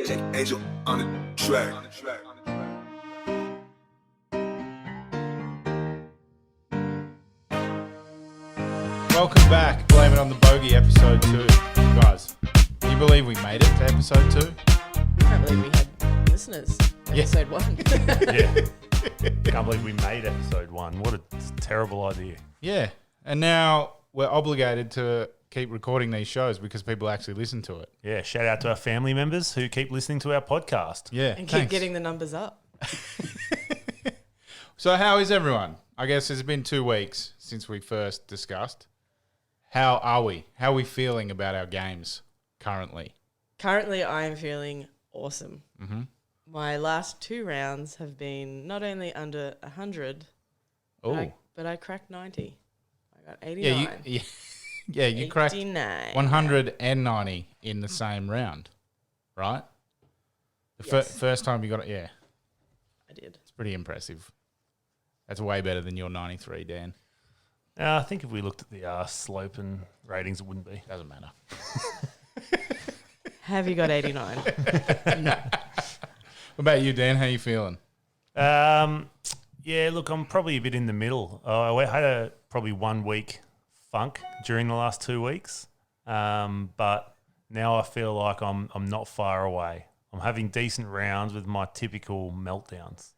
Angel on the track. Welcome back. Blame It on the Bogey, episode 2. Guys, can you believe we made it to episode 2? I can't believe we had listeners. Episode 1. Yeah. Can't believe we made episode 1. What a terrible idea. Yeah. And now we're obligated to keep recording these shows because people actually listen to it. Yeah, shout out to our family members who keep listening to our podcast. Yeah. And keep thanks. getting the numbers up. So how is everyone? I guess it's been 2 weeks since we first discussed. How are we? How are we feeling about our games currently? Currently, I am feeling awesome. Mm-hmm. My last 2 rounds have been not only under 100, Oh. but I cracked 90. I got 89. You cracked 89. 190 in the same round, right? The Yes. first time you got it, yeah. I did. It's pretty impressive. That's way better than your 93, Dan. I think if we looked at the slope and ratings, it wouldn't be. Doesn't matter. Have you got 89? No. What about you, Dan? How you feeling? Yeah, look, I'm probably a bit in the middle. I had probably 1 week funk during the last 2 weeks, but now I feel like I'm not far away. I'm having decent rounds with my typical meltdowns.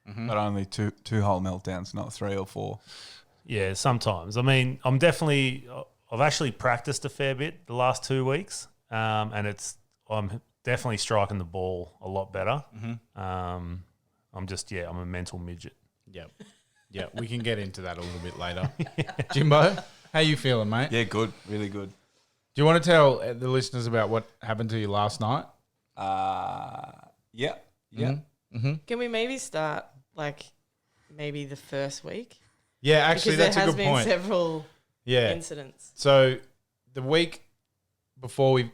Mm-hmm. But only two whole meltdowns, not 3 or 4. Yeah, sometimes. I mean, I've actually practiced a fair bit the last 2 weeks, and I'm definitely striking the ball a lot better. Mm-hmm. I'm a mental midget. Yep. Yeah, we can get into that a little bit later. Jimbo, how you feeling, mate? Yeah, good. Really good. Do you want to tell the listeners about what happened to you last night? Yeah. Mm-hmm. Can we maybe start, maybe the first week? Yeah, actually, because that's a good there has point. been several Yeah. incidents. So the week before we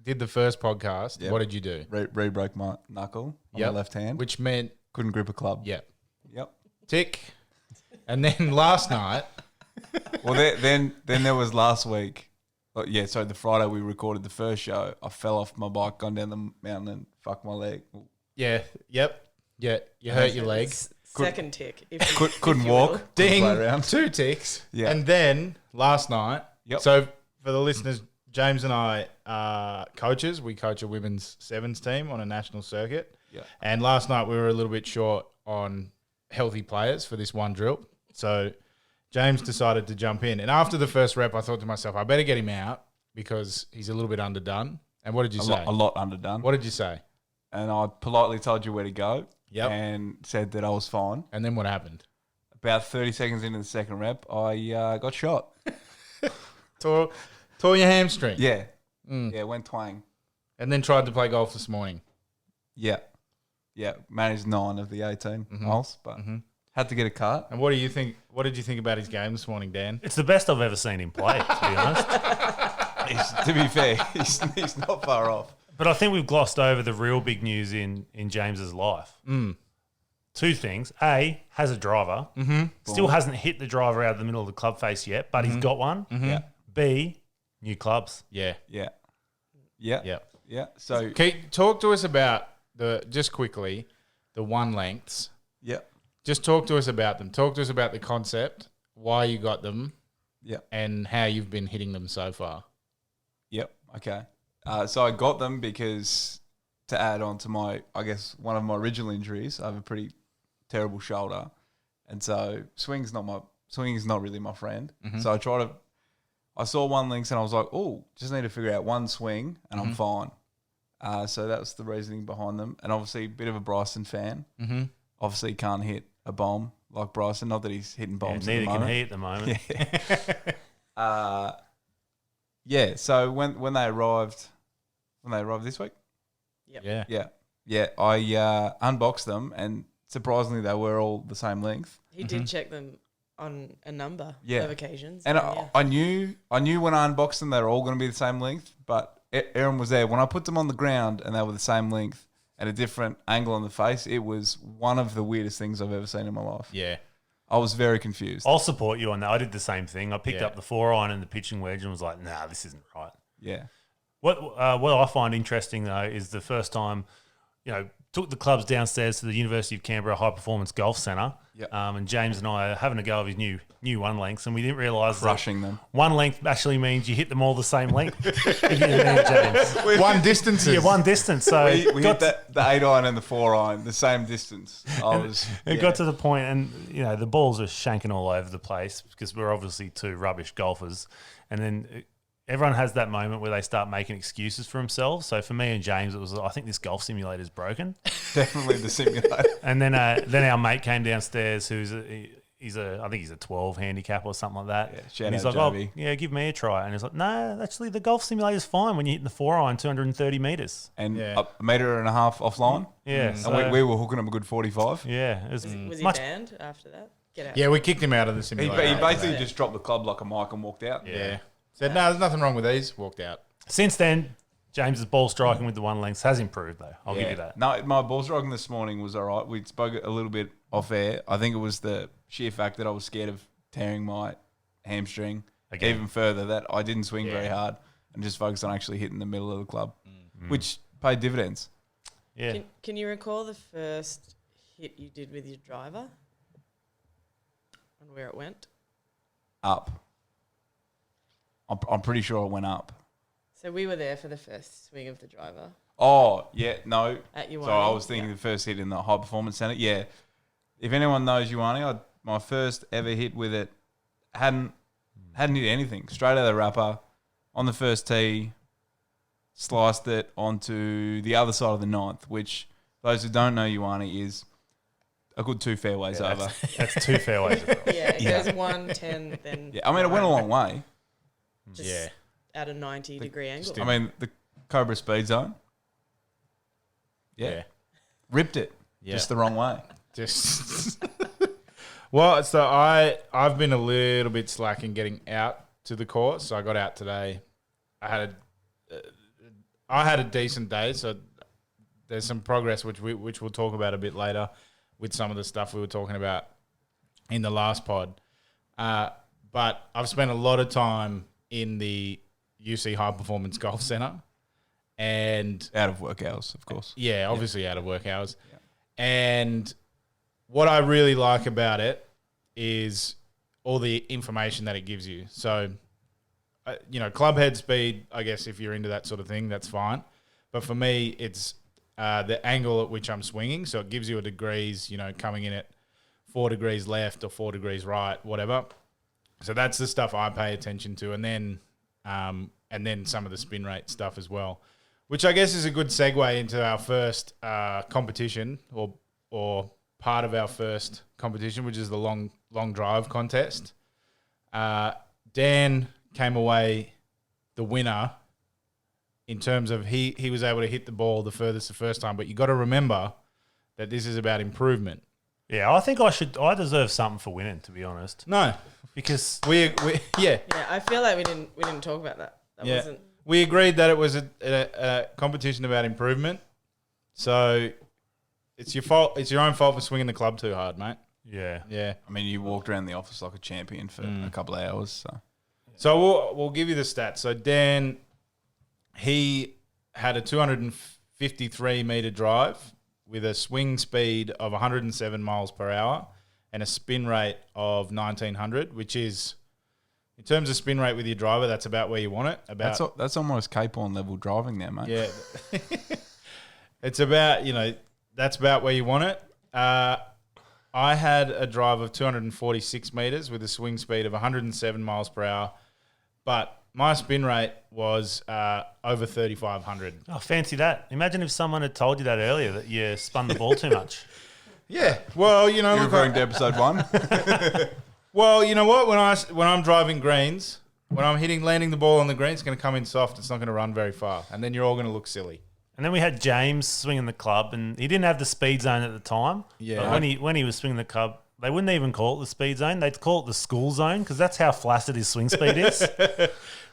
did the first podcast, Yep. what did you do? Re-broke my knuckle on my left hand. Which meant, Couldn't grip a club. yep, Yep. tick. And then last night, Well, then there was last week. So the Friday we recorded the first show, I fell off my bike, gone down the mountain and fucked my leg. yeah, you hurt your leg. Second tick. If you, Couldn't if you walk. will. Couldn't Ding, play around. 2 ticks. Yeah. And then last night, Yep. so for the listeners, James and I are coaches. We coach a women's sevens team on a national circuit. Yeah. And last night we were a little bit short on healthy players for this one drill. So James decided to jump in. And after the first rep, I thought to myself, I better get him out because he's a little bit underdone. And what did you say? A lot underdone. What did you say? And I politely told you where to go. Yep. And said that I was fine. And then what happened? About 30 seconds into the second rep, I got shot. Tore your hamstring. Yeah. Mm. Yeah, went twang. And then tried to play golf this morning. Yeah. Yeah, managed 9 of the 18 holes, but had to get a cart. And what do you think? What did you think about his game this morning, Dan? It's the best I've ever seen him play, to be honest. To be fair, he's not far off. But I think we've glossed over the real big news in James's life. Mm. 2 things. A, has a driver. Mm-hmm. Still hasn't hit the driver out of the middle of the club face yet, but he's got one. Mm-hmm. Yeah. B, new clubs. Yeah. Yeah. Yeah. Yeah. Yeah. So, Talk to us about just quickly, the one lengths. yeah. Just talk to us about them. Talk to us about the concept, why you got them, Yeah. and how you've been hitting them so far. Yep. Okay. So I got them because to add on to one of my original injuries, I have a pretty terrible shoulder. And so swing is not really my friend. Mm-hmm. So I saw one links and I was like, oh, just need to figure out one swing and I'm fine. So that was the reasoning behind them. And obviously a bit of a Bryson fan. Mm-hmm. Obviously can't hit a bomb like Bryson. Not that he's hitting bombs. Neither at the can moment. he at the moment. Yeah. So when they arrived this week, Yeah. I unboxed them and surprisingly they were all the same length. He did check them on a number Yeah. of occasions. And yeah. I knew when I unboxed them they were all going to be the same length. But Erin was there when I put them on the ground and they were the same length at a different angle on the face. It was one of the weirdest things I've ever seen in my life. Yeah. I was very confused. I'll support you on that. I did the same thing. I picked Yeah. up the 4-iron and the pitching wedge and was like, nah, this isn't right. Yeah. What I find interesting though is the first time, took the clubs downstairs to the University of Canberra High Performance Golf Centre. Yep. And James and I are having a go of his new one lengths, and we didn't realise Crushing them. one length actually means you hit them all the same length. If you know what I mean, James. One distances. Yeah, one distance. So We hit the 8-iron and the 4-iron, the same distance. It got to the point, and the balls are shanking all over the place because we're obviously two rubbish golfers, and then everyone has that moment where they start making excuses for themselves. So for me and James, it was, I think this golf simulator is broken. Definitely the simulator. And then our mate came downstairs, who's I think he's a 12 handicap or something like that. Yeah, shout and he's out like, Jovi. "Oh, yeah, give me a try." And he's like, "No, actually, the golf simulator's fine when you're hitting the 4-iron 230 meters." And Yeah. a metre and a half offline. Yeah, And so, we were hooking him a good 45. yeah, it was, Was he much. banned after that? Get out. Yeah, we kicked him out of the He simulator. basically Yeah. just dropped the club like a mic and walked out. Yeah. Said, no, there's nothing wrong with these. Walked out. Since then, James's ball striking with the one lengths has improved, though. I'll give you that. No, my ball striking this morning was all right. We spoke a little bit off air. I think it was the sheer fact that I was scared of tearing my hamstring Again. even further, that I didn't swing very Yeah. hard and just focused on actually hitting the middle of the club, which paid dividends. Yeah. Can you recall the first hit you did with your driver and where it went? Up. I'm pretty sure it went up. So we were there for the first swing of the driver Oh, yeah, no. at Uwani. So I was thinking the first hit in the high performance center. Yeah. If anyone knows Uwani, my first ever hit with it hadn't hit anything. Straight out of the wrapper on the first tee, sliced it onto the other side of the ninth, which those who don't know Uwani is a good 2 fairways over. That's 2 fairways. Yeah, it Yeah. goes 110, then Yeah, I mean, it went a long way. just Yeah. at a 90-degree angle. still- I mean, the Cobra speed zone. Yeah. Ripped it. Yeah. Just the wrong way. Just well, so I've been a little bit slack in getting out to the course. So I got out today. I had a decent day. So there's some progress which we'll talk about a bit later with some of the stuff we were talking about in the last pod. But I've spent a lot of time in the UC High Performance Golf Centre, and Out of work hours, of course. yeah, obviously out of work hours. And what I really like about it is all the information that it gives you. So, club head speed, I guess if you're into that sort of thing, that's fine. But for me, it's the angle at which I'm swinging. So it gives you a degrees, coming in at 4 degrees left or 4 degrees right, whatever. So that's the stuff I pay attention to. And then some of the spin rate stuff as well, which I guess is a good segue into our first competition or part of our first competition, which is the long drive contest. Dan came away the winner in terms of he was able to hit the ball the furthest the first time. But you got to remember that this is about improvement. Yeah, I think I deserve something for winning, to be honest. No, Because we Yeah, I feel like we didn't talk about that. That yeah. wasn't. We agreed that it was a competition about improvement. So it's your fault. It's your own fault for swinging the club too hard, mate. yeah. Yeah. I mean, you walked around the office like a champion for a couple of hours. So So we'll give you the stats. So Dan, he had a 253 meter drive with a swing speed of 107 miles per hour and a spin rate of 1900, which is, in terms of spin rate with your driver, that's about where you want it. that's almost Cape on level driving now, mate. Yeah. It's about, that's about where you want it. I had a drive of 246 meters with a swing speed of 107 miles per hour, but my spin rate was over 3,500. Oh, fancy that. Imagine if someone had told you that earlier, that you spun the ball too much. Yeah. Well, You're look, referring to episode 1? well, you know what? When I'm driving greens, when I'm landing the ball on the green, it's going to come in soft. It's not going to run very far, and then you're all going to look silly. And then we had James swinging the club, and he didn't have the speed zone at the time. Yeah. But when he was swinging the club, they wouldn't even call it the speed zone. They'd call it the school zone because that's how flaccid his swing speed is.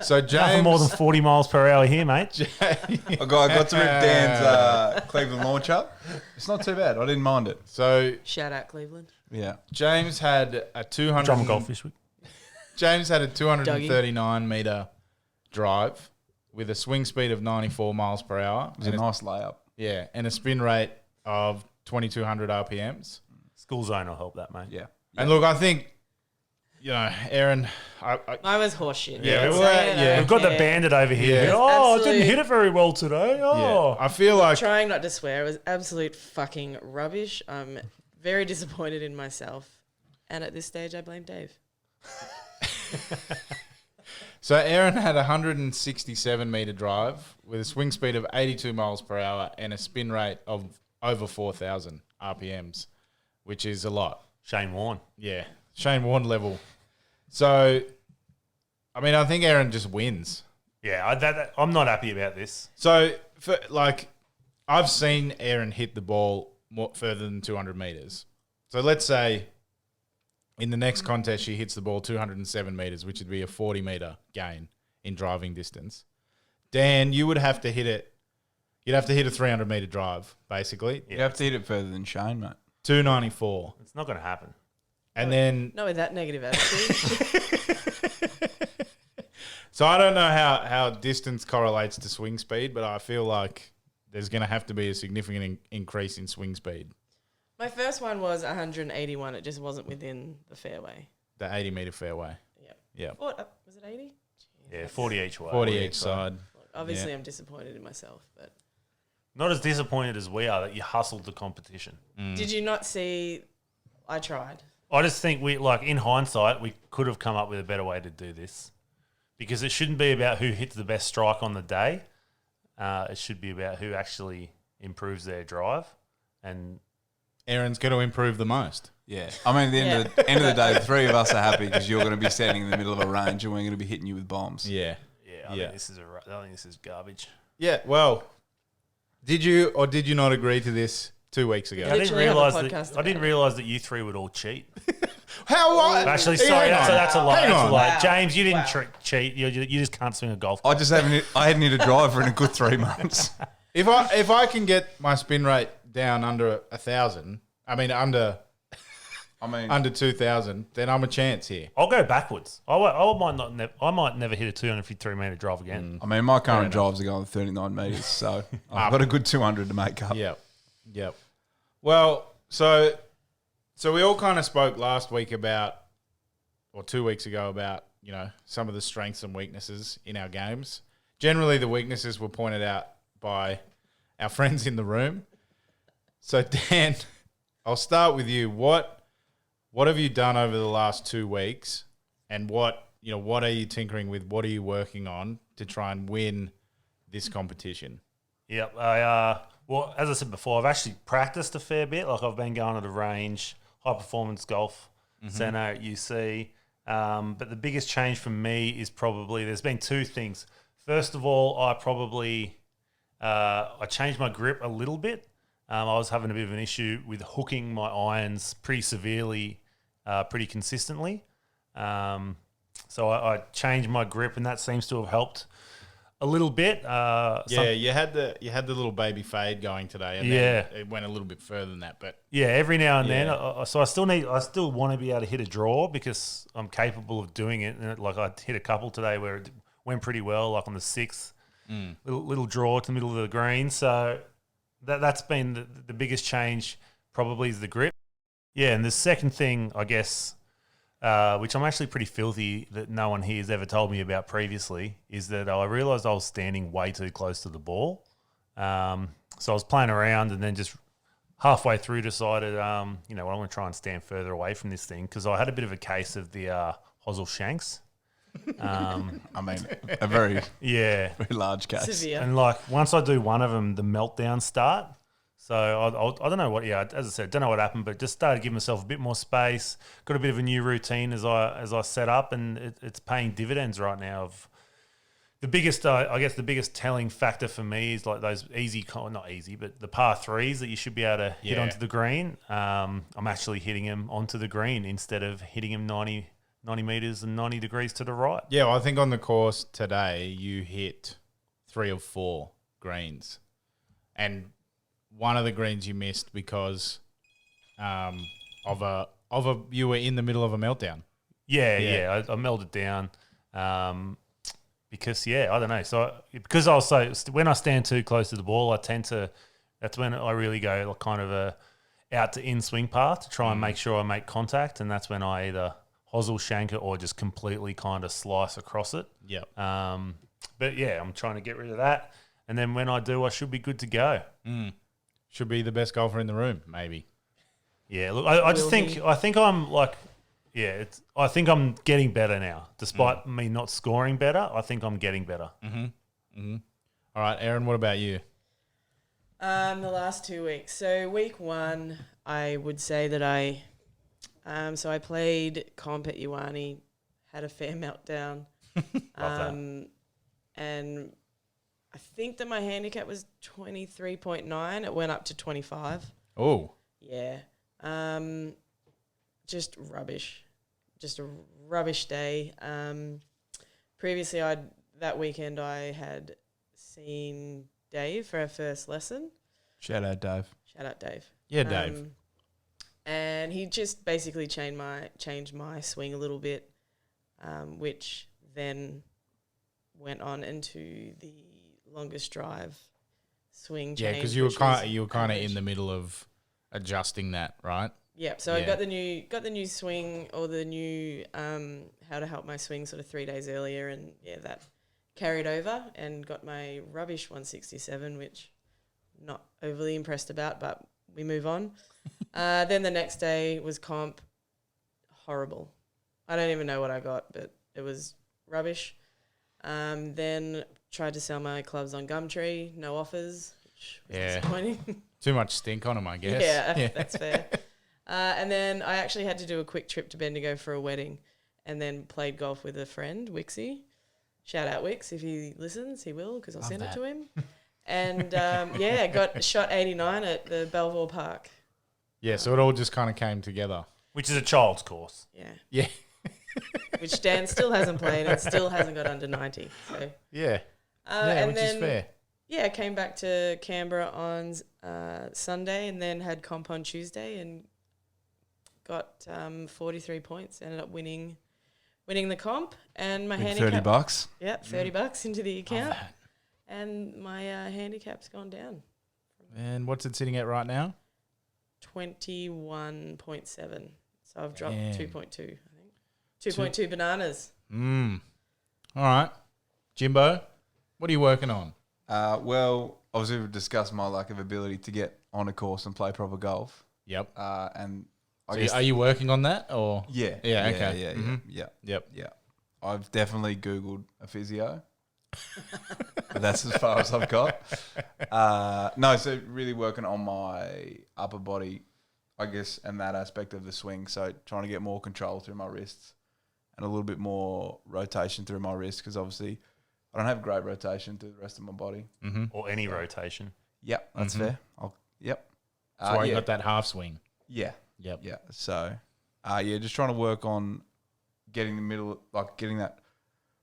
So Nothing James, more than 40 miles per hour here, mate. I got to rip Dan's Cleveland launch up. It's not too bad. I didn't mind it. so Shout out Cleveland. Yeah. James had a 200. Drum and golf this week. James had a 239 meter drive with a swing speed of 94 miles per hour. It was a nice layup. Yeah, and a spin rate of 2,200 RPMs. School zone will help that, mate. Yeah. And look, I think, Erin, Mine was horseshit. Yeah, Don't well, say it, I yeah. don't We've got the care. bandit over here. Yeah. Oh, I didn't Absolute- hit it very well today. Oh. I feel like Trying not to swear. It was absolute fucking rubbish. I'm very disappointed in myself. And at this stage, I blame Dave. so. Erin had a 167 meter drive with a swing speed of 82 miles per hour and a spin rate of over 4,000 RPMs, which is a lot. Shane Warne. Yeah, Shane Warne level. So, I mean, I think Erin just wins. Yeah, I'm not happy about this. So, I've seen Erin hit the ball more further than 200 meters. So let's say in the next contest she hits the ball 207 meters, which would be a 40 meter gain in driving distance. Dan, you would have to hit it. You'd have to hit a 300 meter drive, basically. You have to hit it further than Shane, mate. 294. It's not going to happen. And then, Not with that negative attitude. so I don't know how distance correlates to swing speed, but I feel like there's going to have to be a significant increase in swing speed. My first one was 181. It just wasn't within the fairway. The 80 meter fairway. Yep. Yeah. Was it 80? Yeah, 40 each way. 40 each side. Obviously, Yeah. I'm disappointed in myself. But Not as disappointed as we are that you hustled the competition. did you not see? I tried. I just think in hindsight, we could have come up with a better way to do this, because it shouldn't be about who hits the best strike on the day. It should be about who actually improves their drive. And Erin's going to improve the most. Yeah. I mean, at the end of the day, the three of us are happy because you're going to be standing in the middle of a range and we're going to be hitting you with bombs. Yeah. I Yeah. think this is garbage. Yeah. Well, did you or did you not agree to this 2 weeks ago? I didn't Literally have a realize podcast that. I didn't about it. realize that you three would all cheat. How? Actually, Hey, sorry, hang on. that's a lie. Hang That's a on. lie. Wow. James, you didn't Wow. cheat. You just can't swing a golf. I hadn't hit a driver in a good 3 months. If I can get my spin rate down under 1,000, I mean under 2,000, then I'm a chance here. I'll go backwards. I might never hit a 253 metre drive again. I mean, my current drives are going 39 metres, so I've got a good 200 to make up. Yep. Well, so we all kind of spoke last week about, or 2 weeks ago about, some of the strengths and weaknesses in our games. Generally, the weaknesses were pointed out by our friends in the room. So, Dan, I'll start with you. What have you done over the last 2 weeks, and what are you tinkering with? What are you working on to try and win this competition? Yep. Well, as I said before, I've actually practiced a fair bit. Like, I've been going to the range, high performance golf centre at UC. But the biggest change for me is probably there's been two things. First of all, I changed my grip a little bit. I was having a bit of an issue with hooking my irons pretty severely, pretty consistently. So I changed my grip, and that seems to have helped a little bit. You had the little baby fade going today, and then it went a little bit further than that. But yeah, every now and then. Yeah. So I still want to be able to hit a draw because I'm capable of doing it. And like I hit a couple today where it went pretty well, like on the 6th, little draw to the middle of the green. So that's been the biggest change. Probably is the grip. Yeah, and the second thing, I guess, which I'm actually pretty filthy that no one here has ever told me about previously, is that I realised I was standing way too close to the ball. So I was playing around and then just halfway through decided, I'm going to try and stand further away from this thing because I had a bit of a case of the Hosel Shanks. I mean, a very, Yeah. very large case. Severe. And like once I do one of them, the meltdowns start. So I don't know what. Yeah, as I said, don't know what happened, but just started giving myself a bit more space. Got a bit of a new routine as I set up, and it's paying dividends right now. Of the biggest, I guess, the biggest telling factor for me is like those not easy, but the par threes that you should be able to hit onto the green. I'm actually hitting them onto the green instead of hitting them 90 meters and 90 degrees to the right. yeah, well, I think on the course today you hit 3 or 4 greens, and one of the greens you missed because you were in the middle of a meltdown. Yeah. I melded down because I don't know. So because when I stand too close to the ball, that's when I really go like kind of a out to in swing path to try and make sure I make contact, and that's when I either hosel, shank it, or just completely kind of slice across it. Yep. But yeah, I'm trying to get rid of that, and then when I do, I should be good to go. Should be the best golfer in the room, maybe. Yeah, look, I think I'm like, I think I'm getting better now, despite me not scoring better. I think I'm getting better. All right, Erin, what about you? The last 2 weeks. So week 1, I would say that I played comp at Ioane, had a fair meltdown. And I think that my handicap was 23.9. It went up to 25. Oh. Yeah. Just rubbish. Just a rubbish day. Previously, that weekend I had seen Dave for our first lesson. Shout out, Dave. Yeah, Dave. And he just basically changed my swing a little bit, which then went on into the longest drive swing change. Yeah, because you were kind of in the middle of adjusting that, right? Yep. So I got the new swing, or the new how to help my swing sort of 3 days earlier, and that carried over and got my rubbish 167, which I'm not overly impressed about, but we move on. Then the next day was comp. Horrible. I don't even know what I got, but it was rubbish. Then tried to sell my clubs on Gumtree, no offers, which was disappointing. Too much stink on them, I guess. Yeah, that's fair. And then I actually had to do a quick trip to Bendigo for a wedding, and then played golf with a friend, Wixie. Shout out Wix, if he listens, he will, because I'll send it to him. And got shot 89 at the Belvoir Park. Yeah, so it all just kind of came together. Which is a child's course. Yeah. Yeah. Which Dan still hasn't played and still hasn't got under 90. So Yeah. and which is fair. Yeah, came back to Canberra on Sunday, and then had comp on Tuesday and got 43 points. Ended up winning the comp, and my handicap $30. Yep, $30 into the account, and my handicap's gone down. And what's it sitting at right now? 21.7. So I've dropped Damn. 2.2, I think. 2.2 bananas. All right. Jimbo, what are you working on? Well, obviously we've discussed my lack of ability to get on a course and play proper golf. Yep. And I So guess are you working on that, or? Yeah. Yeah, okay. Yeah. Yep. I've definitely Googled a physio. But that's as far as I've got. No, so really working on my upper body, I guess, and that aspect of the swing. So trying to get more control through my wrists and a little bit more rotation through my wrists, because obviously I don't have great rotation through the rest of my body. Or any rotation. Yep, that's fair. Yep. That's why you got that half swing. Yeah. Yep. Yeah. So, just trying to work on getting that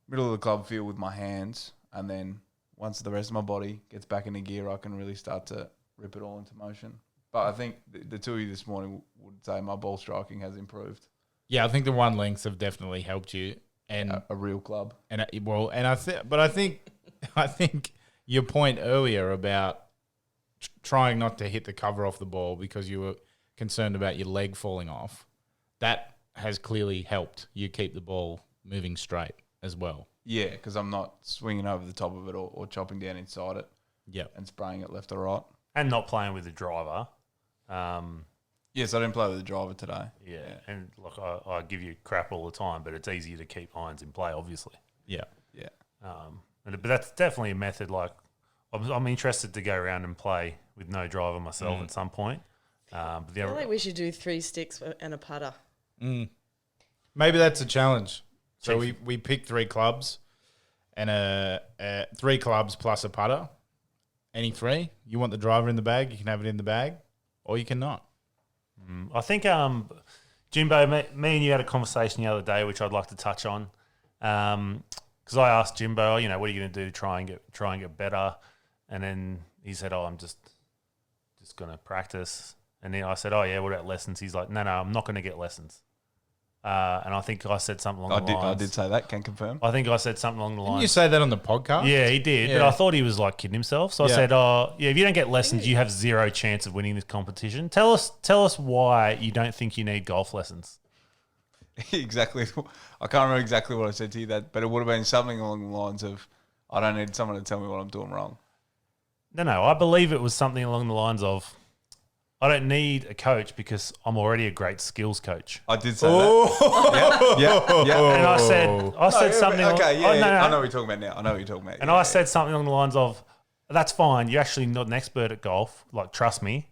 middle of the club feel with my hands, and then once the rest of my body gets back into gear, I can really start to rip it all into motion. But I think the two of you this morning would say my ball striking has improved. Yeah, I think the one lengths have definitely helped you, and A real club. I think your point earlier about trying not to hit the cover off the ball because you were concerned about your leg falling off, that has clearly helped you keep the ball moving straight as well. Yeah, because I'm not swinging over the top of it or chopping down inside it. Yep. And spraying it left or right. And not playing with the driver. Yes, I didn't play with the driver today. Yeah. And look, I give you crap all the time, but it's easy to keep irons in play, obviously. Yeah. Yeah. But that's definitely a method. Like, I'm interested to go around and play with no driver myself at some point. But I feel like we should do 3 sticks and a putter. Maybe that's a challenge. So we pick 3 clubs and 3 clubs plus a putter. Any 3. You want the driver in the bag, you can have it in the bag, or you cannot. I think, Jimbo, me and you had a conversation the other day, which I'd like to touch on. Because I asked Jimbo, what are you going to do to try and get better? And then he said, I'm just going to practice. And then I said, what about lessons? He's like, no, I'm not going to get lessons. And I think I said something along the I lines. did say that. Can confirm. I think I said something along the Didn't you lines. say that on the podcast? Yeah, he did. But Yeah. I thought he was like kidding himself. So I Yeah. said, "Oh, yeah, if you don't get lessons, you have zero chance of winning this competition." Tell us why you don't think you need golf lessons. Exactly. I can't remember exactly what I said to you but it would have been something along the lines of, I don't need someone to tell me what I'm doing wrong. No, I believe it was something along the lines of, I don't need a coach because I'm already a great skills coach. I did say that. Yeah. And I said something. Okay, no. I know what you're talking about now. I know what you're talking about. And I said something along the lines of, "That's fine. You're actually not an expert at golf. Like, trust me.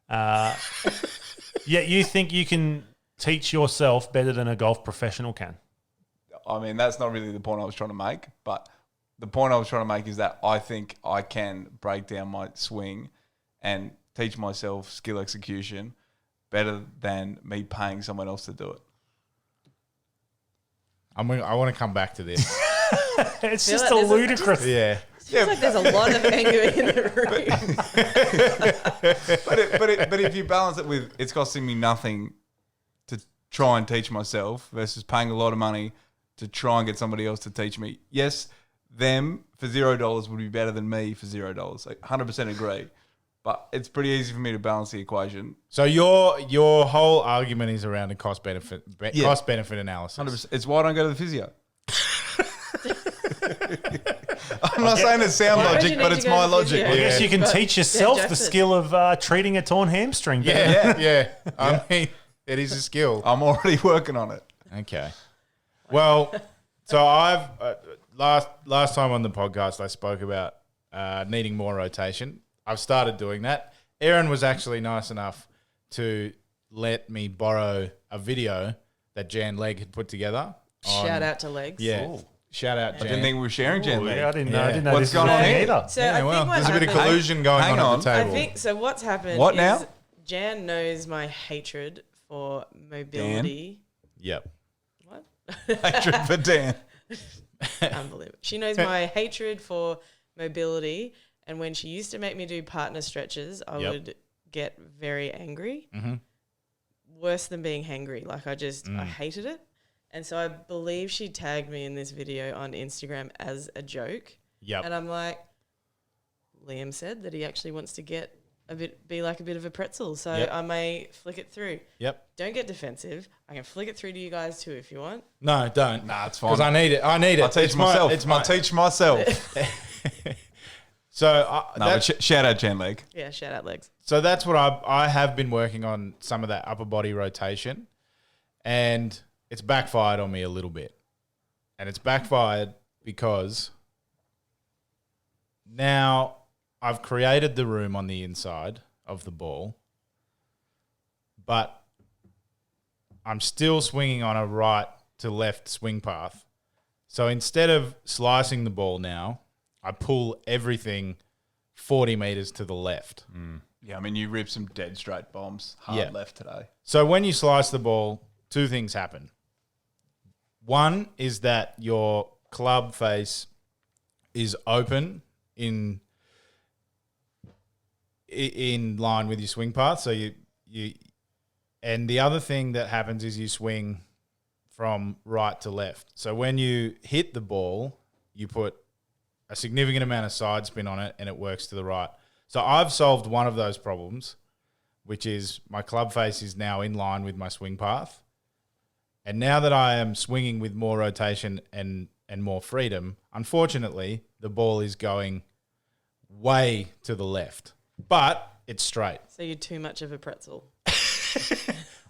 Yet you think you can teach yourself better than a golf professional can." I mean, that's not really the point I was trying to make, but the point I was trying to make is that I think I can break down my swing and teach myself skill execution better than me paying someone else to do it. I want to come back to this. It's Feel just like a there's a- ludicrous. Yeah. Feels like there's a lot of anger in the room. But if you balance it with it's costing me nothing to try and teach myself versus paying a lot of money to try and get somebody else to teach me. Yes, them for $0 would be better than me for $0. Like 100% agree. But it's pretty easy for me to balance the equation. So your whole argument is around a cost benefit Yeah. analysis. 100%. It's why I don't go to the physio. I'm not saying it's sound Why would logic, you but need it's to go my to the logic. physio? I guess you can But teach yourself the adjust it. skill of treating a torn hamstring. better. Yeah. I mean, it is a skill. I'm already working on it. Okay. Well, so I've last time on the podcast I spoke about needing more rotation. I've started doing that. Erin was actually nice enough to let me borrow a video that Jan Legg had put together. Shout out to Legs. Yeah. Ooh. Shout out I Jan. didn't think we were sharing Jan. Ooh, Leg. yeah, I didn't know. Yeah. I didn't know What's this going was a on thing here? either. So Yeah, I well, think what there's a bit of happened- collusion going Hang on on. at the I table. think so. What's happened? What is now? Jan knows my hatred for mobility. Yep. What? Hatred for Dan. Unbelievable. She knows my hatred for mobility, and when she used to make me do partner stretches, I Yep. would get very angry. Mhm. Worse than being hangry. Like I hated it. And so I believe she tagged me in this video on Instagram as a joke. Yep. And I'm like, Liam said that he actually wants to be like a bit of a pretzel. So Yep. I may flick it through. Yep. Don't get defensive. I can flick it through to you guys too if you want. No, don't. Nah, it's Because fine. I need it. I need it. I'll teach It's myself. It's my. I'll teach myself. So No, but shout out Jan Leg. Yeah, shout out Legs. So that's what I have been working on, some of that upper body rotation, and it's backfired on me a little bit. And it's backfired because now I've created the room on the inside of the ball, but I'm still swinging on a right to left swing path. So instead of slicing the ball now, I pull everything 40 meters to the left. Yeah, I mean, you ripped some dead straight bombs hard Yeah. left today. So when you slice the ball, two things happen. One is that your club face is open in line with your swing path. So you and the other thing that happens is you swing from right to left. So when you hit the ball, you put a significant amount of side spin on it and it works to the right. So I've solved one of those problems, which is my club face is now in line with my swing path. And now that I am swinging with more rotation and more freedom, unfortunately, the ball is going way to the left, but it's straight. So you're too much of a pretzel.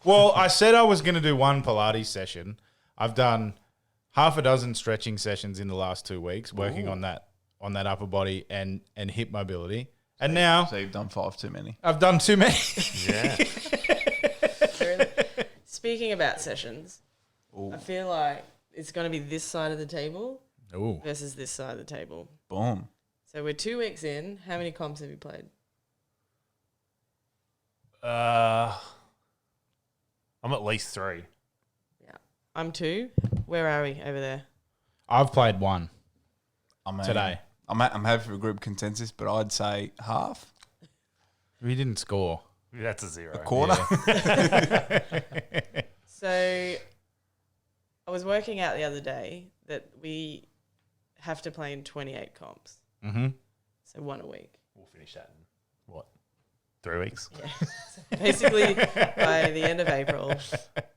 Well, I said I was going to do one Pilates session. I've done half a dozen stretching sessions in the last 2 weeks, working on that upper body and hip mobility. And now So you've done 5 too many. I've done too many. Yeah. Speaking about sessions, I feel like it's going to be this side of the table Ooh. versus this side of the table. Boom. So we're 2 weeks in. How many comps have you played? I'm at least 3. Yeah. I'm 2. Where are we over there? I've played one I mean, today. I'm happy for a group consensus, but I'd say half. We didn't score. That's a 0. A quarter. So I was working out the other day that we have to play in 28 comps. Mm-hmm. So one a week. We'll finish that in, 3 weeks? Yeah. So basically, by the end of April,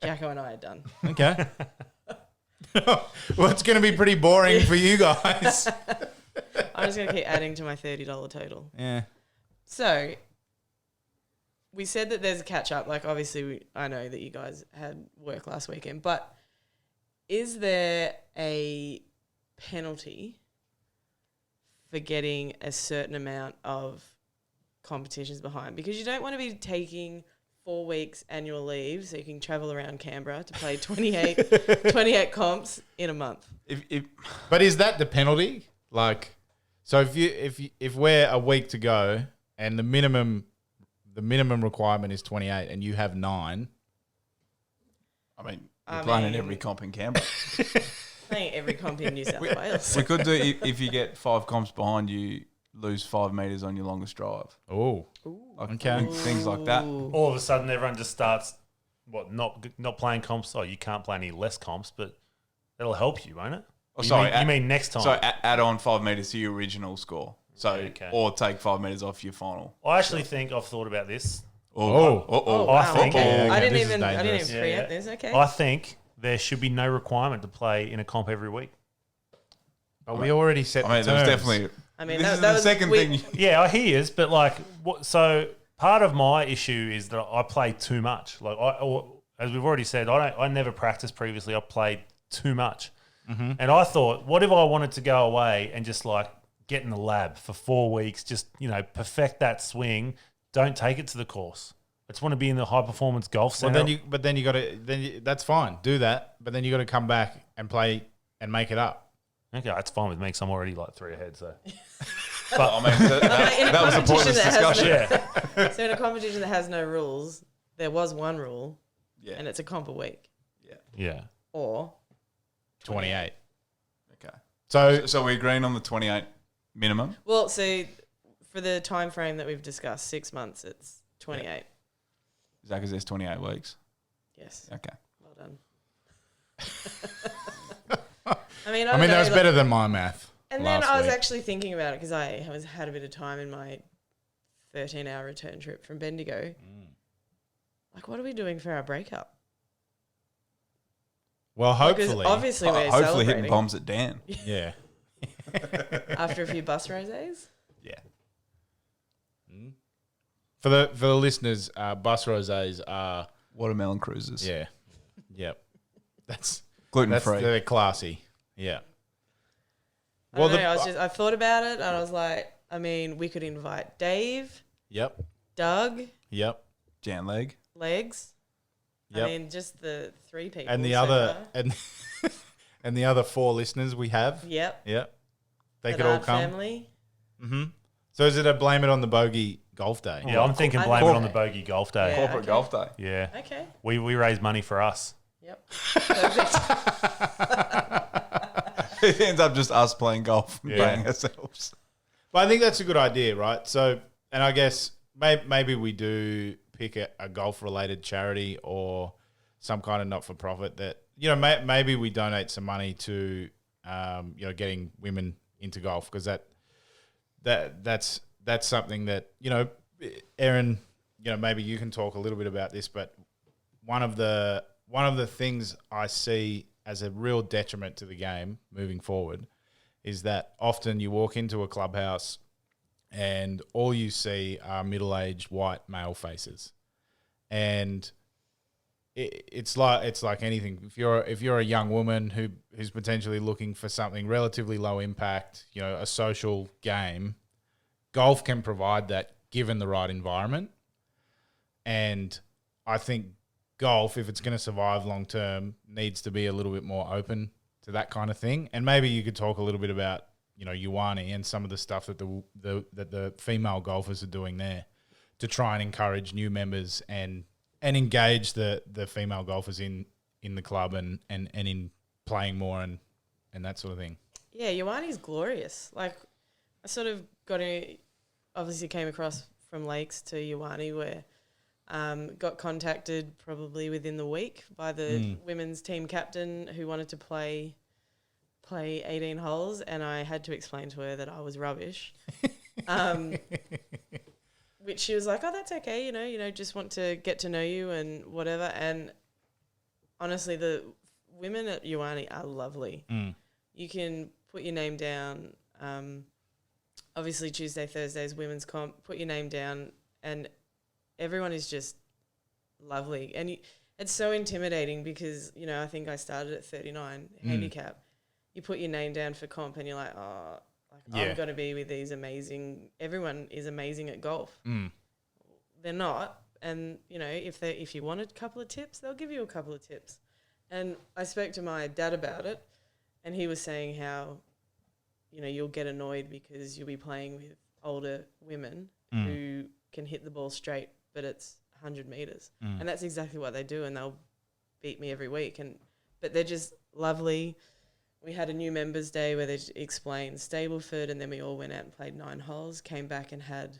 Jacko and I are done. Okay. Well, it's going to be pretty boring for you guys. I'm just going to keep adding to my $30 total. Yeah. So we said that there's a catch up. Like, obviously, I know that you guys had work last weekend, but is there a penalty for getting a certain amount of competitions behind? Because you don't want to be taking 4 weeks annual leave so you can travel around Canberra to play 28 comps in a month. But is that the penalty? Like, so if we're a week to go and the minimum requirement is 28 and you have 9. I mean, you're playing in every comp in Canberra. Playing every comp in New South Wales. We could do if you get 5 comps behind you, lose 5 meters on your longest drive. Oh, Like okay. things like that. All of a sudden, everyone just starts not playing comps. Oh, you can't play any less comps, but that'll help you, won't it? Oh, You mean next time? So add on 5 meters to your original score. So Okay. or take 5 meters off your final. I actually think I've thought about this. Oh. Oh, I wow, think- okay. Yeah, I didn't this is even dangerous. preempt this. Okay. I think there should be no requirement to play in a comp every week. But we already set I mean, the there was terms. definitely. I mean, this that is was the second thing. Yeah, I hear you, but like, so part of my issue is that I play too much. Like, as we've already said, I never practiced previously. I played too much, and I thought, what if I wanted to go away and just like get in the lab for 4 weeks, just perfect that swing, don't take it to the course. I just want to be in the high performance golf Well, center. then you got to that's fine. Do that, but then you got to come back and play and make it up. Okay, that's fine with me because I'm already like 3 ahead. So But I mean, that was a pointless discussion. yeah, So in a competition that has no rules, there was one rule, Yeah. and it's a comp a week yeah. or 28. Okay. So So we're agreeing on the 28 minimum. Well, so for the time frame that we've discussed, 6 months, it's 28. Is that because there's 28 weeks? Yes. Okay. Well done. I mean, I mean, that was better than my math. And then last I was week. actually thinking about it because I had a bit of time in my 13-hour return trip from Bendigo. Like, what are we doing for our breakup? Well, Because hopefully, obviously we're Hopefully hitting celebrating bombs at Dan. yeah. after a few bus rosés. Yeah. For the listeners, bus rosés are Watermelon cruises. yep. That's Gluten free. they're classy. Yeah. I don't know, I thought about it and I was like, I mean, we could invite Dave, Yep. Doug, Yep. Jan leg. Legs. Yep. I mean, just the 3 people. And the so other far. and the other 4 listeners we have. Yep. Yep. They could Bernard all come. family. Mm-hmm. So is it a blame it on the Bogey Golf Day? Yeah, I'm thinking I blame it think- on the Bogey Golf Day. Yeah. Corporate okay. golf day. Yeah. Okay. We raise money for us. Yep. Perfect. It ends up just us playing golf and Yeah. paying ourselves. But I think that's a good idea, right? So, and I guess maybe we do pick a golf-related charity or some kind of not-for-profit that, maybe we donate some money to, getting women into golf because that's something that, Erin, maybe you can talk a little bit about this, but one of the things I see as a real detriment to the game moving forward is that often you walk into a clubhouse and all you see are middle-aged white male faces, and it's like anything. If you're a young woman who's potentially looking for something relatively low impact, a social game, golf can provide that given the right environment. And I think golf, if it's going to survive long term, needs to be a little bit more open to that kind of thing. And maybe you could talk a little bit about Ioane and some of the stuff that the female golfers are doing there to try and encourage new members and engage the female golfers in the club and in playing more and that sort of thing. Yeah, Ioane's glorious. Like, I sort of obviously came across from Lakes to Ioane where Got contacted probably within the week by the women's team captain who wanted to play 18 holes, and I had to explain to her that I was rubbish. Which she was like, "Oh, that's okay, you know, just want to get to know you and whatever." And honestly, the women at Ioane are lovely. You can put your name down. Obviously, Tuesday, Thursdays, women's comp. Put your name down, and everyone is just lovely. And it's so intimidating because, you know, I think I started at 39 handicap. You put your name down for comp, and you're like, oh. I'm going to be with these amazing. Everyone is amazing at golf. They're not, and you know, if you wanted a couple of tips, they'll give you a couple of tips. And I spoke to my dad about it, and he was saying how, you know, you'll get annoyed because you'll be playing with older women who can hit the ball straight, but it's 100 meters, and that's exactly what they do, and they'll beat me every week. But they're just lovely. We had a new members day where they explained Stableford, and then we all went out and played 9 holes, came back and had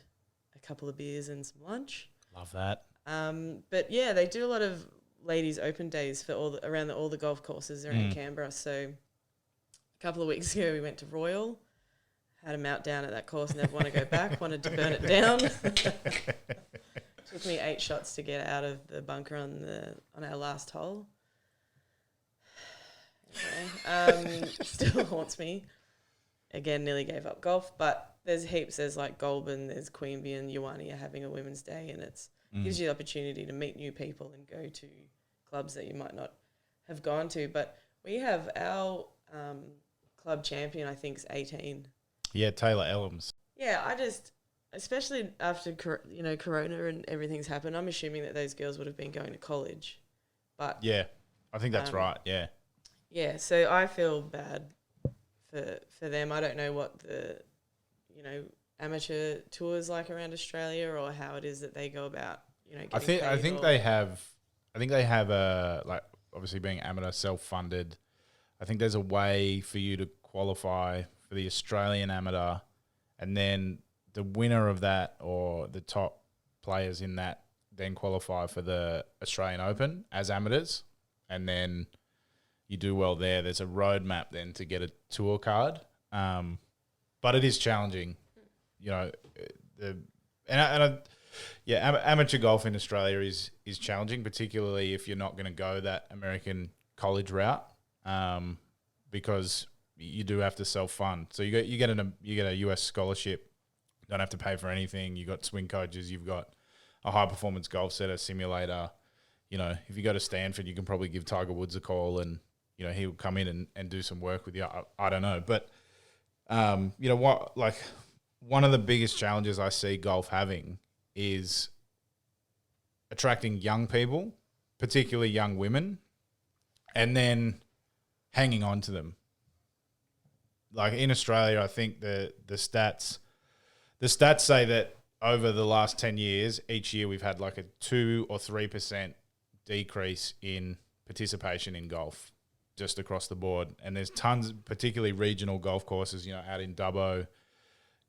a couple of beers and some lunch. Love that. But yeah, they do a lot of ladies open days for all the golf courses around Canberra. So a couple of weeks ago we went to Royal, had a meltdown at that course, never want to go back, wanted to burn it down. Took me 8 shots to get out of the bunker on our last hole. Still haunts me. Again, nearly gave up golf, but there's heaps. There's like Goulburn, there's Queanbeyan, and Ioane are having a women's day, and it gives you the opportunity to meet new people and go to clubs that you might not have gone to. But we have our club champion, I think, is 18. Yeah, Taylor Ellams. Yeah, especially after Corona and everything's happened, I'm assuming that those girls would have been going to college. But yeah, I think that's right. Yeah. Yeah, so I feel bad for them. I don't know what the, amateur tours like around Australia, or how it is that they go about, I think they have a, obviously being amateur, self-funded. I think there's a way for you to qualify for the Australian amateur, and then the winner of that, or the top players in that, then qualify for the Australian Open as amateurs, and then you do well there. There's a roadmap then to get a tour card, but it is challenging, amateur golf in Australia is challenging, particularly if you're not going to go that American college route, because you do have to self-fund. So you get a US scholarship, don't have to pay for anything. You got swing coaches, you've got a high performance golf setter, simulator. If you go to Stanford, you can probably give Tiger Woods a call, and he'll come in and do some work with you. I don't know, but one of the biggest challenges I see golf having is attracting young people, particularly young women, and then hanging on to them. Like in Australia, I think the stats say that over the last 10 years, each year we've had like a 2 or 3% decrease in participation in golf just across the board. And there's tons, particularly regional golf courses, out in Dubbo,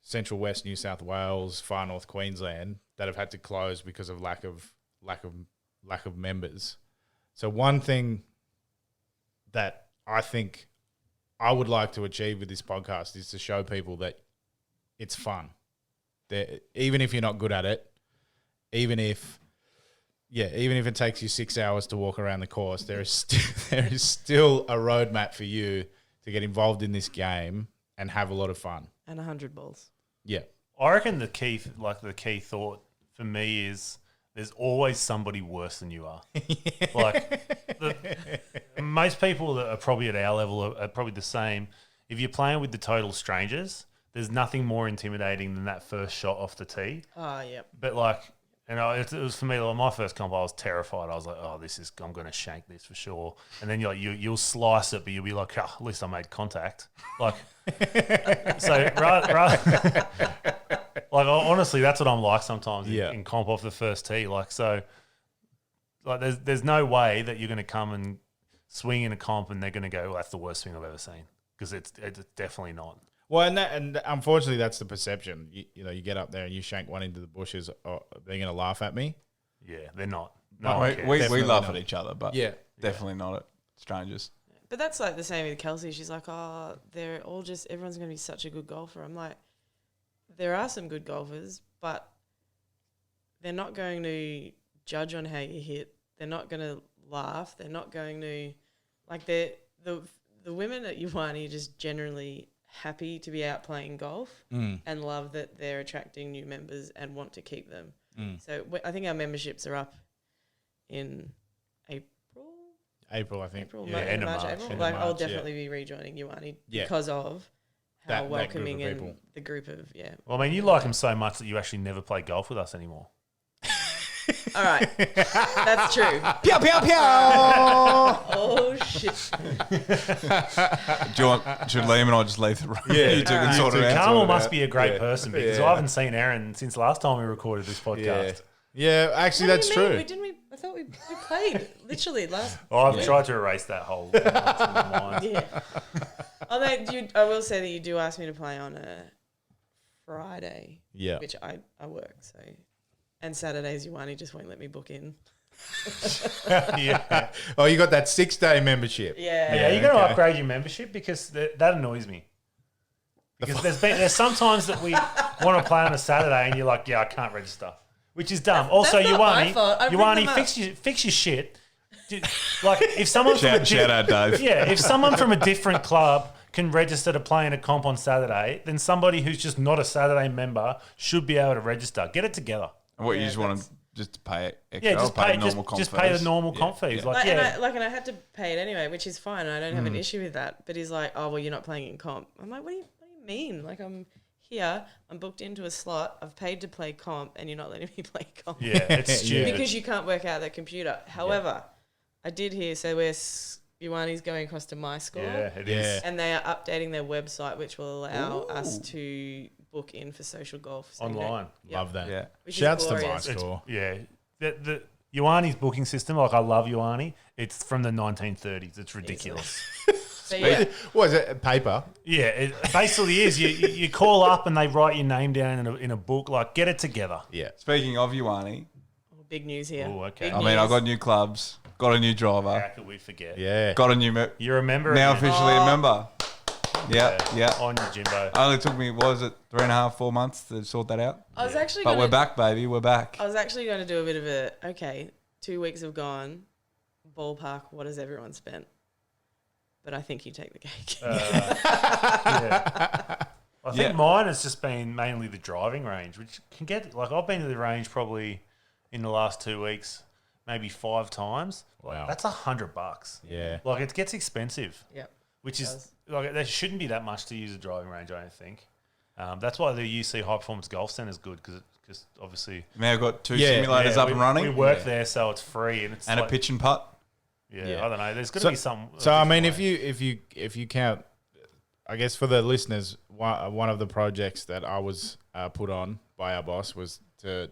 Central West New South Wales, Far North Queensland, that have had to close because of lack of members. So one thing that I think I would like to achieve with this podcast is to show people that it's fun. Even if you're not good at it, even if it takes you 6 hours to walk around the course, there is still a roadmap for you to get involved in this game and have a lot of fun. And 100 balls. Yeah. I reckon the key thought for me is there's always somebody worse than you are. Most people that are probably at our level are probably the same. If you're playing with the total strangers, there's nothing more intimidating than that first shot off the tee. Oh, yeah. But it was for me, my first comp, I was terrified. I was like, oh, I'm going to shank this for sure. And then you'll slice it, but you'll be like, oh, at least I made contact. Honestly, that's what I'm like sometimes in comp off the first tee. There's no way that you're going to come and swing in a comp and they're going to go, well, that's the worst thing I've ever seen. Because it's definitely not. Well, and unfortunately, that's the perception. You get up there and you shank one into the bushes. Oh, they're going to laugh at me. Yeah, they're not. No one cares. we Definitely laugh not. at each other, but Yeah. definitely not at strangers. But that's like the same with Kelsey. She's like, oh, they're all just, everyone's going to be such a good golfer. I'm like, there are some good golfers, but they're not going to judge on how you hit. They're not going to laugh. They're not going to, like, the women at Ioane are just generally happy to be out playing golf and love that they're attracting new members and want to keep them. So I think our memberships are up in April, I think. April, Yeah. end of March, March. April. End of Like, I'll March, definitely be rejoining Ioane Yeah. because of how That group of welcoming people. and the group of, Well, I mean, you like them so much that you actually never play golf with us anymore. All right. That's true. Pew, pew, pew! Oh, shit. Should Liam and I just leave the room? Yeah. You two can sort it out. Carmel must be a great Yeah. person because Yeah. I haven't seen Erin since last time we recorded this Yeah. podcast. Yeah, actually, What that's do you mean? true. I thought we played literally last. Oh, I've tried to erase that whole from my mind. Yeah. Although I will say that you do ask me to play on a Friday, Yeah. which I work, so. And Saturdays, Ioane just won't let me book in. Yeah. Oh, you got that 6-day membership. Yeah. Yeah, you're going to okay. upgrade your membership because that annoys me. Because there's sometimes that we want to play on a Saturday and you're like, yeah, I can't register, which is dumb. Also, that's not my fault. I bring them Ioane, fix your shit. Like if someone from Shout out, Dave. yeah, if someone from a different club can register to play in a comp on Saturday, then somebody who's just not a Saturday member should be able to register. Get it together. What, you Yeah, just want to just pay extra? Yeah, just or pay the normal comp just pay the fees? normal Yeah, comp fees. yeah. Like, Like, yeah, and I had to pay it anyway, which is fine. And I don't have an issue with that. But he's like, oh, well, you're not playing in comp. I'm like, what do you mean? Like, I'm here, I'm booked into a slot, I've paid to play comp, and you're not letting me play comp. yeah, it's stupid. Because you can't work out that computer. However, I did hear, so Ioane's going across to my score. Yeah, it is. Yeah. And they are updating their website, which will allow us to book in for social golf. So you don't- Online. Yep. Love that. Yeah. Which is Shouts to my glorious. score. Yeah. The Ioane's booking system, like I love Ioane, it's from the 1930s. It's ridiculous. So yeah, What is it? Paper? Yeah, it basically is. You call up and they write your name down in a book. Like, get it together. Yeah. Speaking of Ioane, big news here. Oh, okay. Big I mean, I news. got new clubs, got a new driver, How could we forget? Yeah. got a new You remember now again. officially a member. Yeah. On your Jimbo. Only took me, what was it, 3.5, 4 months to sort that out? I was actually But gonna, we're back, baby. We're back. I was actually going to do a bit of a 2 weeks have gone, ballpark. What has everyone spent? But I think you take the cake. Yeah. I think Yeah. mine has just been mainly the driving range, which can get like I've been to the range probably in the last 2 weeks, maybe 5 times. Wow. That's $100. Yeah. Like it gets expensive, Yep. which It is does. like there shouldn't be that much to use a driving range. I don't think. That's why the UC High Performance Golf Centre is good because obviously Now I've got 2 Yeah, simulators yeah, up we, and running. We work Yeah. there, so it's free and it's and like, a pitch and putt. Yeah, I don't know. There's got to So- be some. So I mean, if you count, I guess for the listeners, one of the projects that I was put on by our boss was to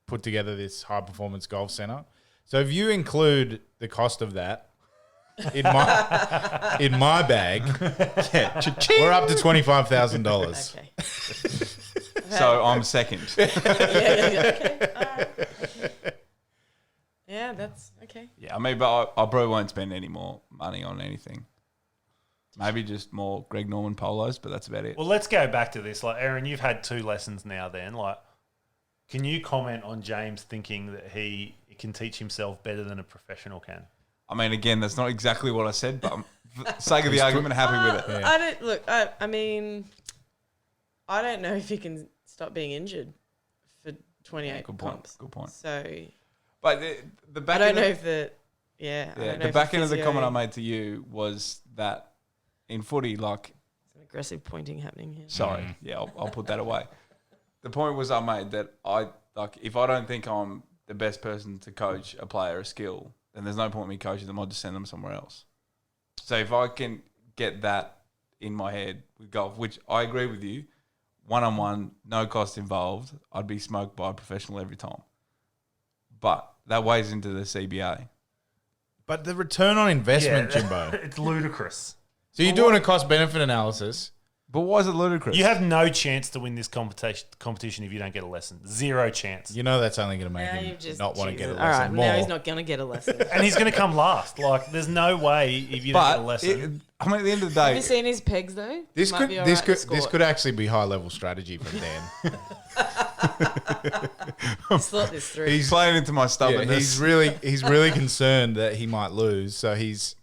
put together this high performance golf center. So if you include the cost of that in my bag, we're up to $25,000. Okay. So I'm second. Okay. All right. Yeah, that's okay. Yeah, I mean, but I probably won't spend any more money on anything. Maybe just more Greg Norman polos, but that's about it. Well, let's go back to this. Like, Erin, you've had 2 lessons now. Then, like, can you comment on James thinking that he can teach himself better than a professional can? I mean, again, that's not exactly what I said, but for the sake of the argument, happy with it. I don't look. I mean, I don't know if he can stop being injured for 28 Good point. comps. Good point. So But the back I don't end know of, if the yeah. I yeah, don't know the if back end of the physio- comment I made to you was that in footy, like, Some aggressive pointing happening here. sorry, yeah, I'll put that away. The point was I made that if I don't think I'm the best person to coach a player a skill, then there's no point in me coaching them. I'll just send them somewhere else. So if I can get that in my head with golf, which I agree with you, 1-on-1, no cost involved, I'd be smoked by a professional every time. But that weighs into the CBA. But the return on investment, Yeah, Jimbo. it's ludicrous. So you're doing a cost benefit analysis. But why is it ludicrous? You have no chance to win this competition if you don't get a lesson. Zero chance. You know that's only going to make Now him you've just not want to get a Jesus. lesson All right, more. now he's not going to get a lesson. And he's going to come last. Like, there's no way if you don't get a lesson. I mean, at the end of the Have day, you seen his pegs though? This Might could be all this right to could this score. could actually be high level strategy from Dan. He's thought this through. he's playing into my Yeah, stubbornness. he's really concerned that he might lose, so he's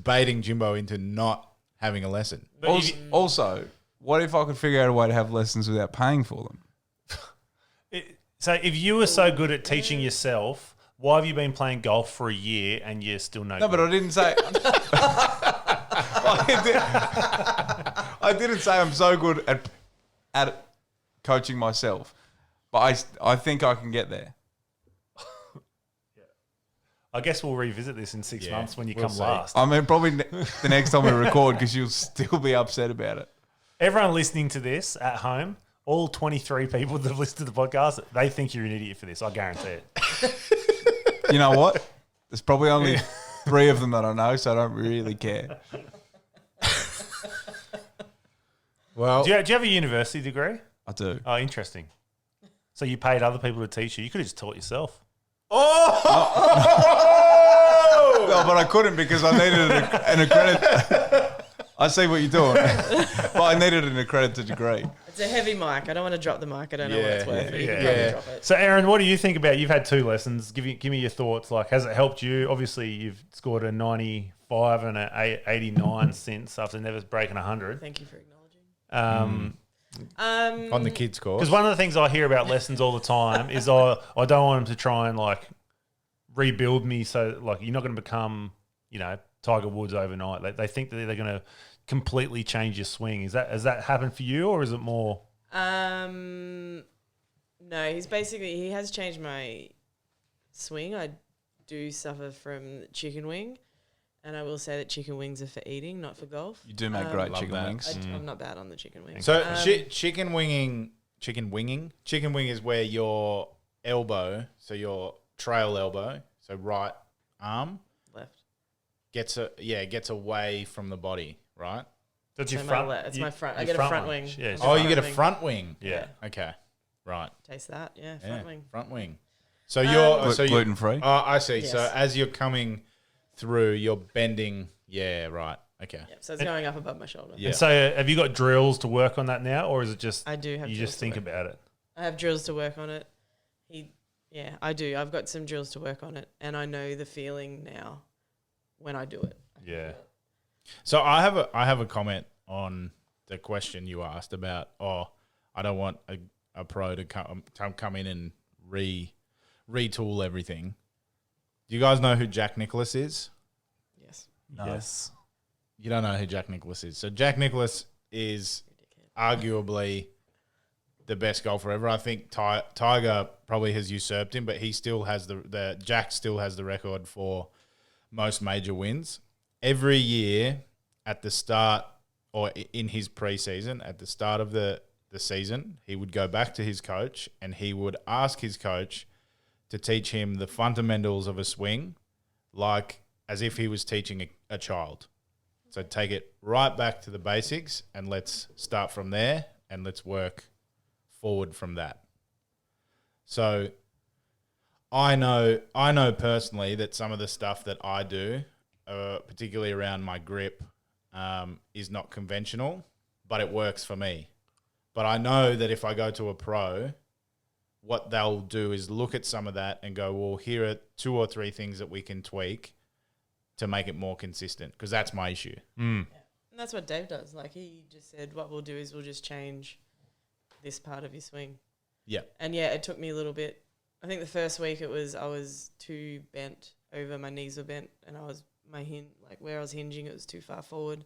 baiting Jimbo into not having a lesson. But Also, also, what if I could figure out a way to have lessons without paying for them? So if you were so good at teaching yourself, why have you been playing golf for a year and you're still no No, good? but I didn't say. I didn't say I'm so good at coaching myself, but I think I can get there. I guess we'll revisit this in 6 Yeah, months when you we'll come see. last. I mean, probably the next time we record because you'll still be upset about it. Everyone listening to this at home, all 23 people that have listened to the podcast, they think you're an idiot for this. I guarantee it. You know what? There's probably only 3 of them that I know, so I don't really care. Well, Do you have a university degree? I do. Oh, interesting. So you paid other people to teach you. You could have just taught yourself. No, but I couldn't because I needed an accredited. I see what you're doing, but I needed an accredited degree. It's a heavy mic. I don't want to drop the mic. I don't know what it's worth. But you can yeah. probably drop it. So, Erin, what do you think about? You've had 2 lessons. Give me your thoughts. Like, has it helped you? Obviously, you've scored a 95 and an 89 since after never breaking 100. Thank you for acknowledging. on the kids' course. Because one of the things I hear about lessons all the time is I don't want them to try and like rebuild me. So like you're not going to become Tiger Woods overnight. They think that they're going to completely change your swing. Has that happened for you, or is it more? No, he has changed my swing. I do suffer from chicken wing, and I will say that chicken wings are for eating, not for golf. You do make great Love chicken that. wings. I'm not bad on the chicken wing. So chicken wing is where your elbow, so your trail elbow, so right arm left. gets away from the body, right? That's So your my front. It's my front. I your get a front one. wing. Yeah. Oh, you get a wing. front wing. Yeah. Okay. Right. Taste that, yeah, Yeah. front wing. Front wing. So you're Gluten free. Oh, I see. Yes. So as you're coming through, you're bending. Yeah. Right. Okay. Yep, so it's going up above my shoulder. Yeah. And so, have you got drills to work on that now, or is it just I do have you drills just to think work. about it? I have drills to work on it. I do. I've got some drills to work on it, and I know the feeling now when I do it. Yeah. So I have a comment on the question you asked about. I don't want a pro to come in and retool everything. Do you guys know who Jack Nicklaus is? Yes. Yes. You don't know who Jack Nicklaus is. So Jack Nicklaus is arguably the best golfer ever. I think Tiger probably has usurped him, but he still has Jack still has the record for most major wins. Every year at the start or in his preseason, at the start of the season, he would go back to his coach and he would ask his coach to teach him the fundamentals of a swing, like as if he was teaching a child. So take it right back to the basics and let's start from there and let's work forward from that. So I know personally that some of the stuff that I do, particularly around my grip, is not conventional, but it works for me. But I know that if I go to a pro, what they'll do is look at some of that and go, well, here are 2 or 3 things that we can tweak to make it more consistent, because that's my issue. And that's what Dave does. Like he just said, what we'll do is we'll just change this part of your swing. Yeah. And yeah, it took me a little bit. I think the first week I was too bent over. My knees were bent, and where I was hinging, it was too far forward.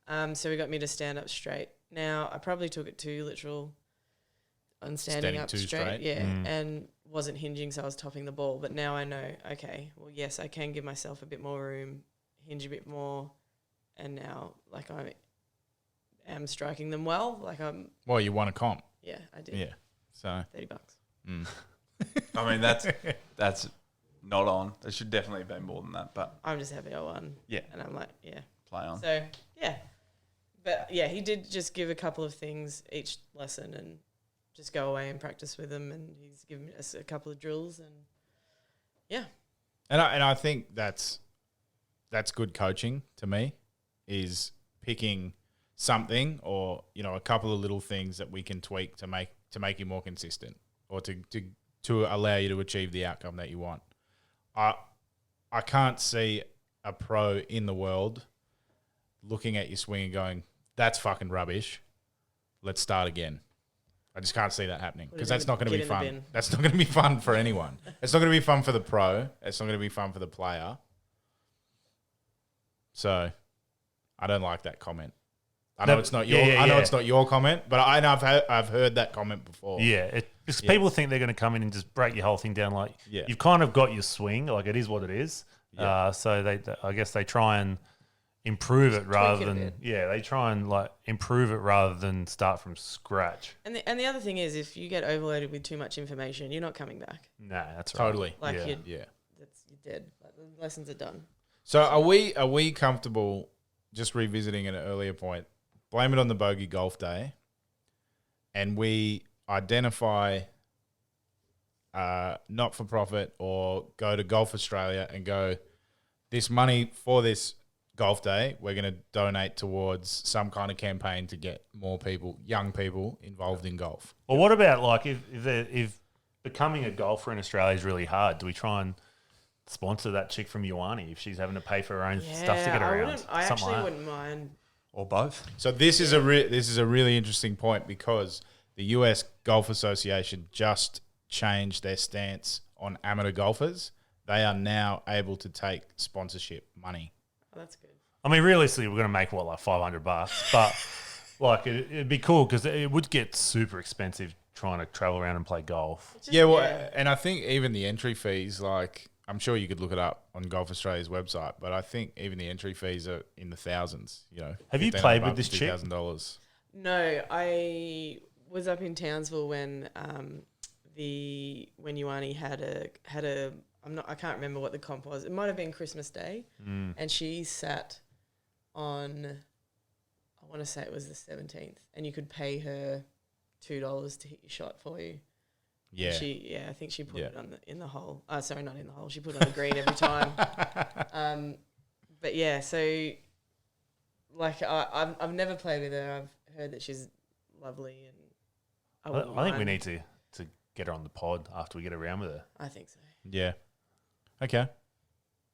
So he got me to stand up straight. Now I probably took it too literal on standing up too straight. straight. Yeah, and wasn't hinging, so I was topping the ball. But now I know, okay, well, yes, I can give myself a bit more room, hinge a bit more, and now like I am striking them well. Like Well, you won a comp. yeah, I did. Yeah. So $30. I mean, that's not on. There should definitely be more than that, but I'm just happy I won. Yeah. And I'm like, yeah. play on. So yeah, But yeah, he did just give a couple of things each lesson and just go away and practice with them. And he's given us a couple of drills and yeah. And I think that's good coaching to me, is picking something or, you know, a couple of little things that we can tweak to make you more consistent or to allow you to achieve the outcome that you want. I can't see a pro in the world looking at your swing and going, that's fucking rubbish. Let's start again. I just can't see that happening because that's not going to be fun. That's not going to be fun for anyone. It's not going to be fun for the pro. It's not going to be fun for the player. So I don't like that comment. I know it's not your. I know it's not your comment, but I've heard that comment before. Yeah, because people think they're going to come in and just break your whole thing down. Like you've kind of got your swing, like it is what it is. Yeah. So I guess they try and improve it rather than they try and like improve it rather than start from scratch. And the other thing is, if you get overloaded with too much information, you're not coming back. No, that's totally right. Like you're dead. Like the lessons are done. So are we comfortable just revisiting an earlier point? Blame it on the Bogey Golf Day, and we identify not for profit or go to Golf Australia and go, this money for this golf day, we're going to donate towards some kind of campaign to get more people, young people, involved in golf. Well, what about like if becoming a golfer in Australia is really hard? Do we try and sponsor that chick from Ioane if she's having to pay for her own stuff to get around? I actually wouldn't mind. Or both. So this is a really interesting point because the US Golf Association just changed their stance on amateur golfers. They are now able to take sponsorship money. Oh, that's good. I mean, realistically, we're going to make like $500, but like it'd be cool because it would get super expensive trying to travel around and play golf. And I think even the entry fees, like I'm sure you could look it up on Golf Australia's website, but I think even the entry fees are in the thousands. You know, have you played with this chick? $2,000. No, I was up in Townsville when when Ioane had a I can't remember what the comp was. It might have been Christmas Day, and she sat on, I want to say it was the 17th, and you could pay her $2 to hit your shot for you. Yeah. I think she put it in the hole. Sorry, not in the hole. She put it on the green every time. But yeah, so like I've never played with her. I've heard that she's lovely, and I think we need to get her on the pod after we get around with her. I think so. Yeah. Okay.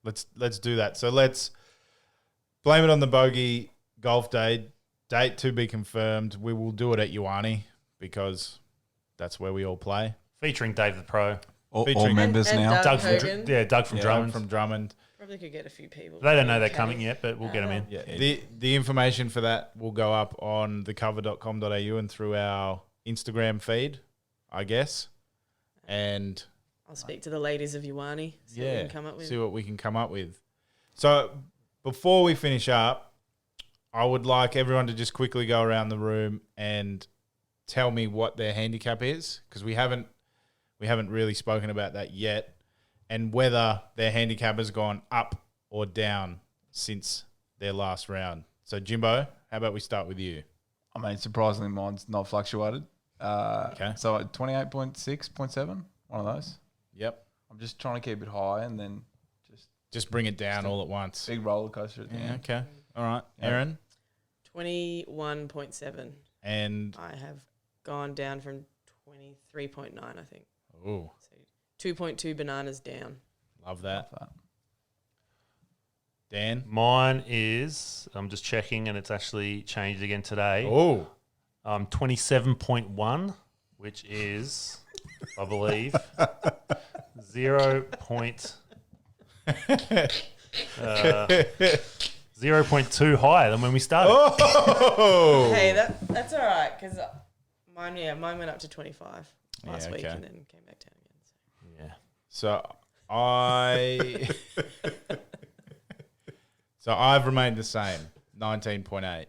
Let's do that. So let's blame it on the Bogey Golf Day. Date to be confirmed. We will do it at Ioane because that's where we all play. Featuring Dave the Pro. All members and now. Doug from Drummond. From Drummond. Probably could get a few people. They don't know they're coming yet, but we'll get them in. Yeah. The information for that will go up on thecover.com.au and through our Instagram feed, I guess. And I'll speak to the ladies of Ioane. See what we can come up with. So before we finish up, I would like everyone to just quickly go around the room and tell me what their handicap is, because we haven't really spoken about that yet, and whether their handicap has gone up or down since their last round. So Jimbo, how about we start with you? I mean, surprisingly, mine's not fluctuated. Okay. So 28.6, 0.7, one of those. Yep. I'm just trying to keep it high and then just bring it down all at once. Big roller coaster at the end. Okay. All right. Erin? 21.7. And I have gone down from 23.9, I think. Oh. So 2.2 bananas down. Love that. Dan? Mine is, I'm just checking and it's actually changed again today. Oh. 27.1, which is, I believe, 0.2 higher than when we started. Oh. Hey, that's all right, because mine went up to 25 last week and then came back down again. So. Yeah. So I've remained the same, 19.8.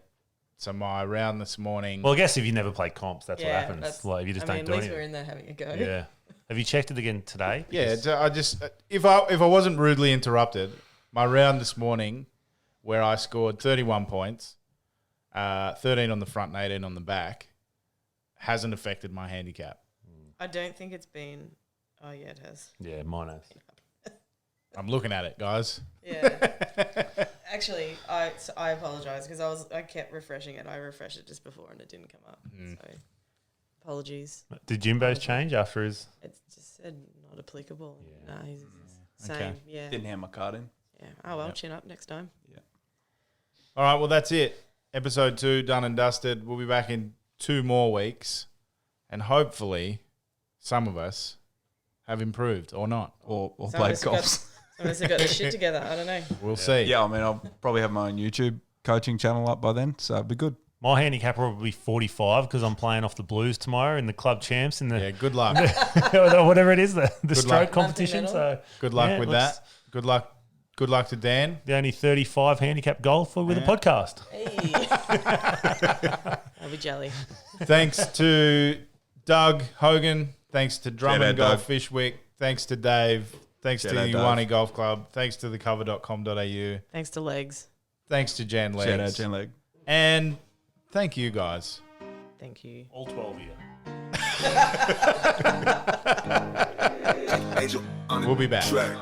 So my round this morning. Well, I guess if you never play comps, that's what happens. Like if you just don't do anything. At least anything. we're in there having a go. Yeah. Have you checked it again today? Yeah, I just if I wasn't rudely interrupted, my round this morning, where I scored 31 points, 13 on the front and 18 on the back, hasn't affected my handicap. I don't think it's been. Oh yeah, it has. Yeah, mine has. I'm looking at it, guys. Yeah. Actually, I apologize because I kept refreshing it. I refreshed it just before and it didn't come up. So apologies. Did Jimbo's change after his? It just said not applicable. Yeah. No, he's same. Okay. Yeah. Didn't hand my card in. Yeah. Oh well, Yep. chin up next time. All right, well, that's it. Episode 2, done and dusted. We'll be back in 2 more weeks. And hopefully, some of us have improved or not. Or Some of played us have golf. Some of us have got their shit together. I don't know. We'll see. Yeah, I mean, I'll probably have my own YouTube coaching channel up by then, so it'll be good. My handicap will probably be 45 because I'm playing off the Blues tomorrow in the club champs in the Yeah, good luck. whatever it is, the stroke luck. competition. Nothing So Good luck yeah, with looks- that. Good luck. Good luck to Dan. The only 35 handicap golfer with a podcast. Hey. I'll be jelly. Thanks to Doug Hogan. Thanks to Drummond Shout out, Golf Doug. Fishwick. Thanks to Dave. Thanks Shout to out, the Dave. Iwani Golf Club. Thanks to thecover.com.au. Thanks to legs. Thanks to Jan Legs. Shout out, Jen Leg. And thank you guys. Thank you. All 12 of you. Angel on the We'll be back. track.